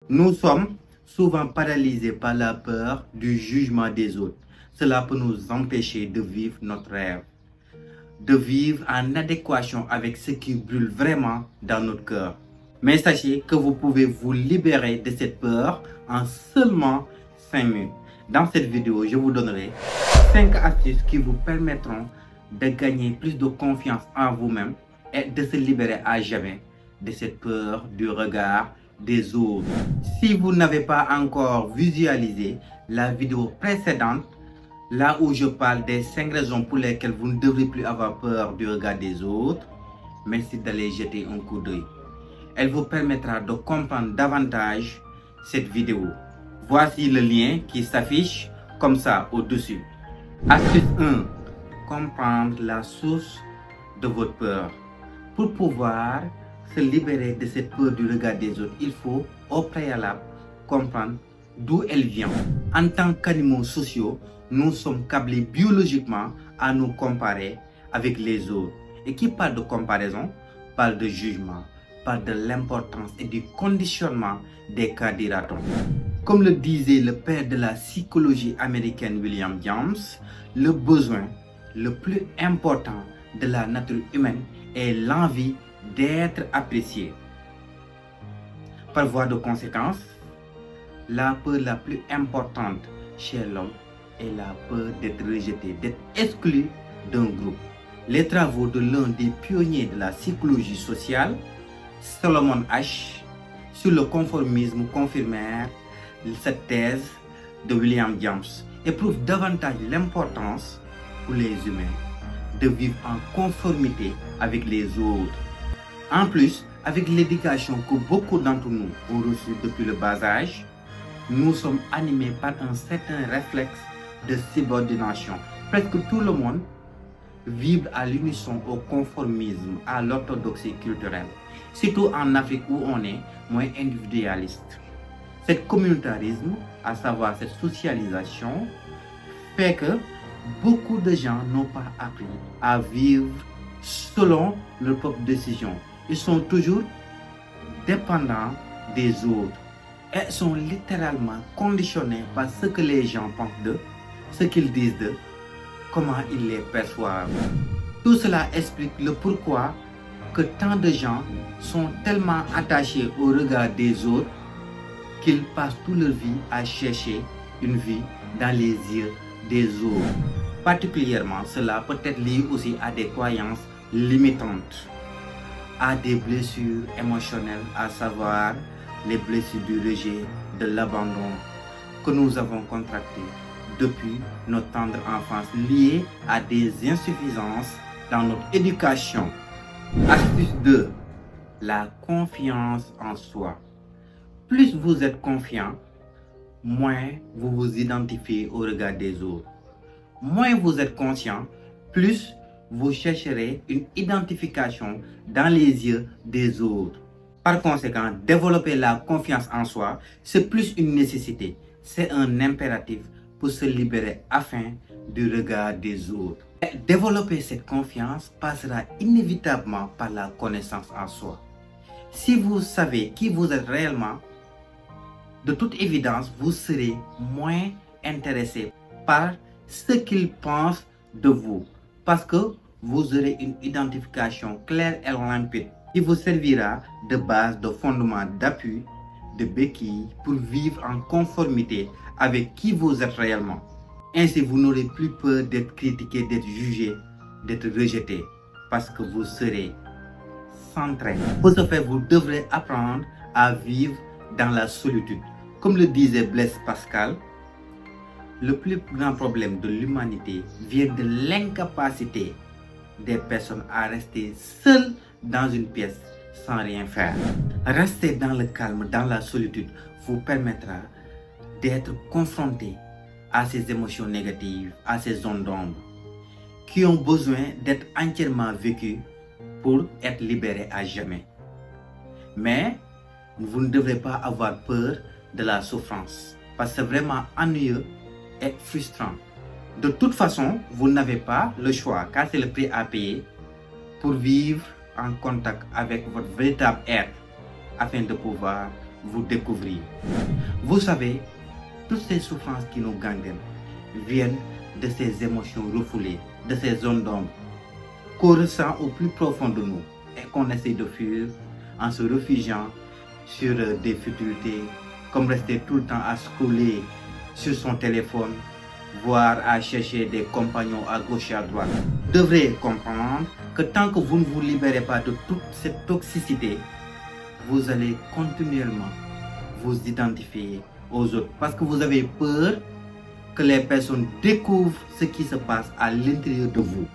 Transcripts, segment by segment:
Nous sommes souvent paralysés par la peur du jugement des autres. Cela peut nous empêcher de vivre notre rêve, de vivre en adéquation avec ce qui brûle vraiment dans notre cœur. Mais sachez que vous pouvez vous libérer de cette peur en seulement 5 minutes. Dans cette vidéo, je vous donnerai 5 astuces qui vous permettront de gagner plus de confiance en vous-même et de se libérer à jamais de cette peur du regard des autres. Si vous n'avez pas encore visualisé la vidéo précédente, là où je parle des 5 raisons pour lesquelles vous ne devrez plus avoir peur du regard des autres, merci d'aller jeter un coup d'œil. Elle vous permettra de comprendre davantage cette vidéo. Voici le lien qui s'affiche comme ça au-dessus. Astuce 1. Comprendre la source de votre peur. Pour pouvoir se libérer de cette peur du regard des autres, il faut au préalable comprendre d'où elle vient. En tant qu'animaux sociaux, nous sommes câblés biologiquement à nous comparer avec les autres. Et qui parle de comparaison, parle de jugement, parle de l'importance et du conditionnement des cas dira-t-on. Comme le disait le père de la psychologie américaine William James, le besoin le plus important de la nature humaine est l'envie d'être apprécié. Par voie de conséquence, la peur la plus importante chez l'homme est la peur d'être rejeté, d'être exclu d'un groupe. Les travaux de l'un des pionniers de la psychologie sociale, Solomon Asch, sur le conformisme confirmèrent cette thèse de William James et prouvent davantage l'importance pour les humains de vivre en conformité avec les autres. En plus, avec l'éducation que beaucoup d'entre nous ont reçue depuis le bas âge, nous sommes animés par un certain réflexe de subordination. Presque tout le monde vibre à l'unisson au conformisme, à l'orthodoxie culturelle. Surtout en Afrique où on est moins individualiste. Cet communautarisme, à savoir cette socialisation, fait que beaucoup de gens n'ont pas appris à vivre selon leurs propres décisions. Ils sont toujours dépendants des autres et sont littéralement conditionnés par ce que les gens pensent d'eux, ce qu'ils disent d'eux, comment ils les perçoivent. Tout cela explique le pourquoi que tant de gens sont tellement attachés au regard des autres qu'ils passent toute leur vie à chercher une vie dans les yeux des autres. Particulièrement, cela peut être lié aussi à des croyances limitantes, à des blessures émotionnelles, à savoir les blessures du rejet, de l'abandon que nous avons contractées depuis notre tendre enfance, liées à des insuffisances dans notre éducation. Astuce 2. La confiance en soi. Plus vous êtes confiant, moins vous vous identifiez au regard des autres. Moins vous êtes conscient, plus vous chercherez une identification dans les yeux des autres. Par conséquent, développer la confiance en soi, c'est plus une nécessité, c'est un impératif pour se libérer afin du regard des autres. Et développer cette confiance passera inévitablement par la connaissance en soi. Si vous savez qui vous êtes réellement, de toute évidence, vous serez moins intéressé par ce qu'ils pensent de vous, parce que vous aurez une identification claire et limpide qui vous servira de base, de fondement, d'appui, de béquille pour vivre en conformité avec qui vous êtes réellement. Ainsi, vous n'aurez plus peur d'être critiqué, d'être jugé, d'être rejeté, parce que vous serez centré. Pour ce faire, vous devrez apprendre à vivre dans la solitude. Comme le disait Blaise Pascal, le plus grand problème de l'humanité vient de l'incapacité des personnes à rester seules dans une pièce sans rien faire. Rester dans le calme, dans la solitude, vous permettra d'être confronté à ces émotions négatives, à ces zones d'ombre, qui ont besoin d'être entièrement vécues pour être libérées à jamais. Mais vous ne devrez pas avoir peur de la souffrance, parce que c'est vraiment ennuyeux et frustrant. De toute façon, vous n'avez pas le choix, car c'est le prix à payer pour vivre en contact avec votre véritable être, afin de pouvoir vous découvrir. Vous savez, toutes ces souffrances qui nous gangrènent viennent de ces émotions refoulées, de ces zones d'ombre qu'on ressent au plus profond de nous et qu'on essaie de fuir en se réfugiant sur des futilités, comme rester tout le temps à scroller sur son téléphone, voire à chercher des compagnons à gauche et à droite. Vous devrez comprendre que tant que vous ne vous libérez pas de toute cette toxicité, vous allez continuellement vous identifier aux autres parce que vous avez peur que les personnes découvrent ce qui se passe à l'intérieur de vous.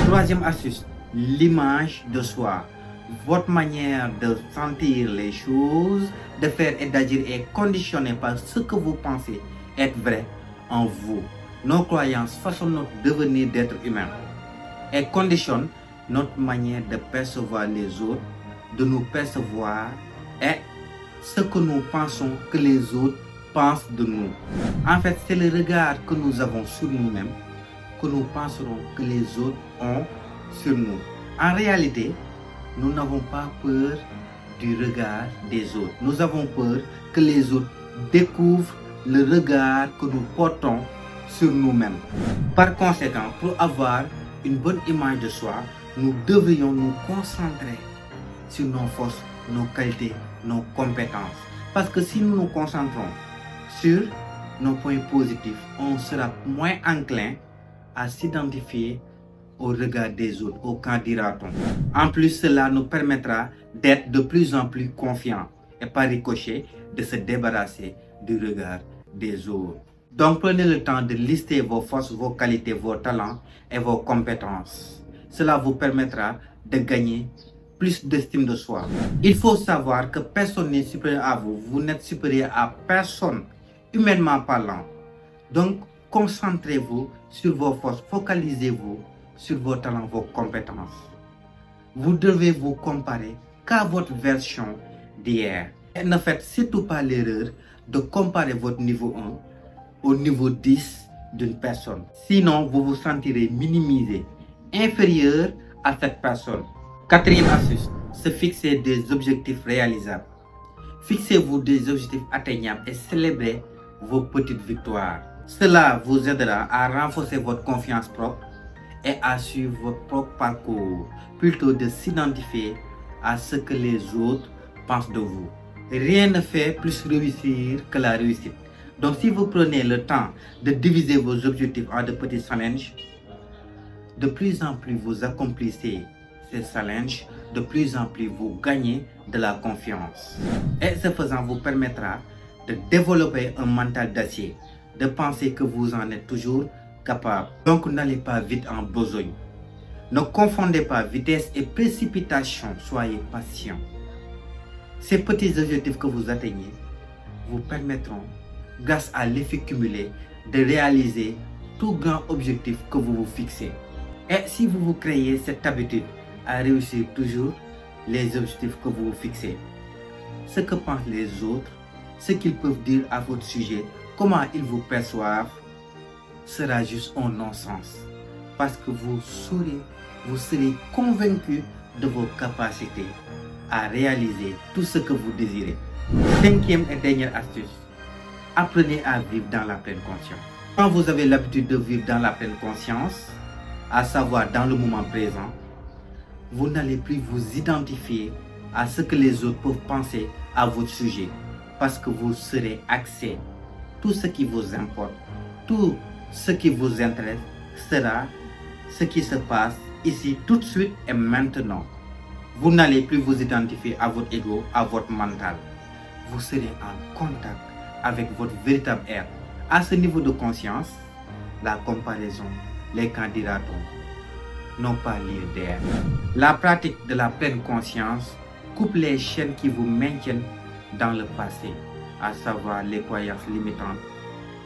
Troisième astuce, l'image de soi. Votre manière de sentir les choses, de faire et d'agir est conditionnée par ce que vous pensez être vrai en vous. Nos croyances façonnent notre devenir d'être humain et conditionnent notre manière de percevoir les autres, de nous percevoir et ce que nous pensons que les autres pensent de nous. En fait, c'est le regard que nous avons sur nous-mêmes que nous penserons que les autres ont sur nous. En réalité, nous n'avons pas peur du regard des autres. Nous avons peur que les autres découvrent le regard que nous portons sur nous-mêmes. Par conséquent, pour avoir une bonne image de soi, nous devrions nous concentrer sur nos forces, nos qualités, nos compétences. Parce que si nous nous concentrons sur nos points positifs, on sera moins enclin à s'identifier au regard des autres, au qu'en dira-t-on. En plus, cela nous permettra d'être de plus en plus confiants et par ricochet de se débarrasser du regard des autres. Donc prenez le temps de lister vos forces, vos qualités, vos talents et vos compétences. Cela vous permettra de gagner plus d'estime de soi. Il faut savoir que personne n'est supérieur à vous. Vous n'êtes supérieur à personne, humainement parlant. Donc concentrez-vous sur vos forces, focalisez-vous sur vos talents, vos compétences. Vous devez vous comparer qu'à votre version d'hier. Et ne faites surtout pas l'erreur de comparer votre niveau 1 au niveau 10 d'une personne. Sinon, vous vous sentirez minimisé, inférieur à cette personne. Quatrième astuce, se fixer des objectifs réalisables. Fixez-vous des objectifs atteignables et célébrez vos petites victoires. Cela vous aidera à renforcer votre confiance propre et à suivre votre propre parcours, plutôt de s'identifier à ce que les autres pensent de vous. Rien ne fait plus réussir que la réussite. Donc si vous prenez le temps de diviser vos objectifs en de petits challenges, de plus en plus vous accomplissez ces challenges, de plus en plus vous gagnez de la confiance. Et ce faisant vous permettra de développer un mental d'acier, de penser que vous en êtes toujours capable. Donc n'allez pas vite en besogne. Ne confondez pas vitesse et précipitation, soyez patient. Ces petits objectifs que vous atteignez vous permettront, grâce à l'effet cumulé, de réaliser tout grand objectif que vous vous fixez. Et si vous vous créez cette habitude à réussir toujours les objectifs que vous vous fixez, ce que pensent les autres, ce qu'ils peuvent dire à votre sujet, comment ils vous perçoivent, sera juste un non-sens. Parce que vous serez convaincu de vos capacités à réaliser tout ce que vous désirez. Cinquième et dernière astuce, apprenez à vivre dans la pleine conscience. Quand vous avez l'habitude de vivre dans la pleine conscience, à savoir dans le moment présent, vous n'allez plus vous identifier à ce que les autres peuvent penser à votre sujet, parce que vous serez axé. Tout ce qui vous importe, tout ce qui vous intéresse sera ce qui se passe ici tout de suite et maintenant. Vous n'allez plus vous identifier à votre ego, à votre mental. Vous serez en contact avec votre véritable être. À ce niveau de conscience, la comparaison, les candidats n'ont pas lieu d'être. La pratique de la pleine conscience coupe les chaînes qui vous maintiennent dans le passé, à savoir les croyances limitantes,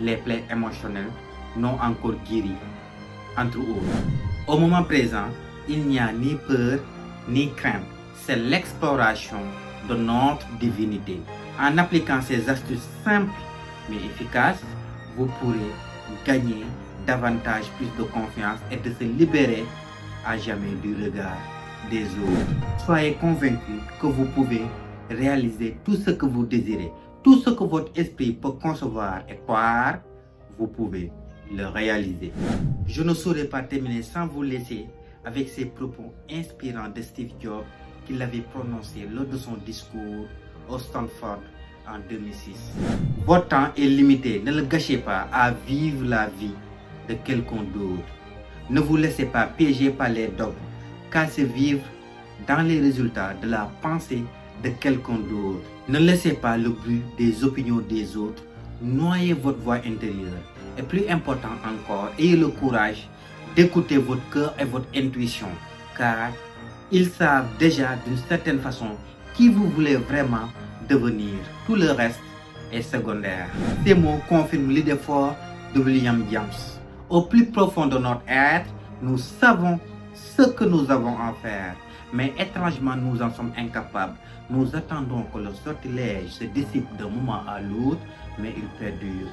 les plaies émotionnelles non encore guéries, entre autres. Au moment présent, il n'y a ni peur ni crainte. C'est l'exploration de notre divinité. En appliquant ces astuces simples mais efficaces, vous pourrez gagner davantage plus de confiance et de se libérer à jamais du regard des autres. Soyez convaincus que vous pouvez réaliser tout ce que vous désirez. Tout ce que votre esprit peut concevoir et croire, vous pouvez le réaliser. Je ne saurais pas terminer sans vous laisser avec ces propos inspirants de Steve Jobs qu'il avait prononcés lors de son discours au Stanford en 2006. Votre temps est limité, ne le gâchez pas à vivre la vie de quelqu'un d'autre. Ne vous laissez pas piéger par les dogmes, car c'est vivre dans les résultats de la pensée de quelqu'un d'autre. Ne laissez pas le bruit des opinions des autres noyer votre voix intérieure. Et plus important encore, ayez le courage d'écouter votre cœur et votre intuition, car ils savent déjà d'une certaine façon qui vous voulez vraiment devenir. Tout le reste est secondaire. Ces mots confirment l'idée forte de William James. Au plus profond de notre être, nous savons ce que nous avons à faire, mais étrangement nous en sommes incapables. Nous attendons que le sortilège se dissipe d'un moment à l'autre, mais il perdure,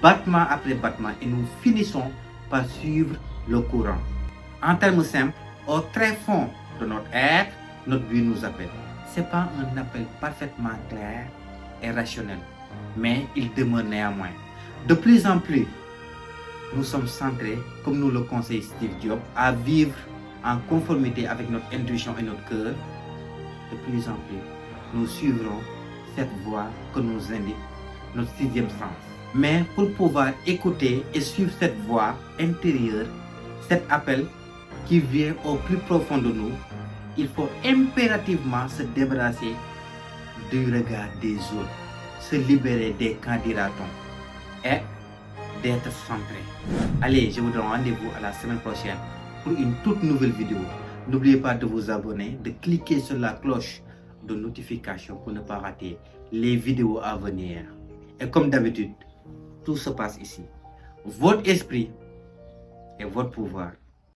battement après battement, et nous finissons par suivre le courant. En termes simples, au très fond de notre être, notre but nous appelle. Ce n'est pas un appel parfaitement clair et rationnel, mais il demeure néanmoins. De plus en plus, nous sommes centrés, comme nous le conseille Steve Jobs, à vivre en conformité avec notre intuition et notre cœur. De plus en plus, nous suivrons cette voie que nous indique notre sixième sens. Mais pour pouvoir écouter et suivre cette voie intérieure, cet appel qui vient au plus profond de nous, il faut impérativement se débarrasser du regard des autres, se libérer des camps dira-t-on et d'être centré. Allez, je vous donne rendez-vous à la semaine prochaine pour une toute nouvelle vidéo. N'oubliez pas de vous abonner, de cliquer sur la cloche de notification pour ne pas rater les vidéos à venir. Et comme d'habitude, tout se passe ici. Votre esprit et votre pouvoir.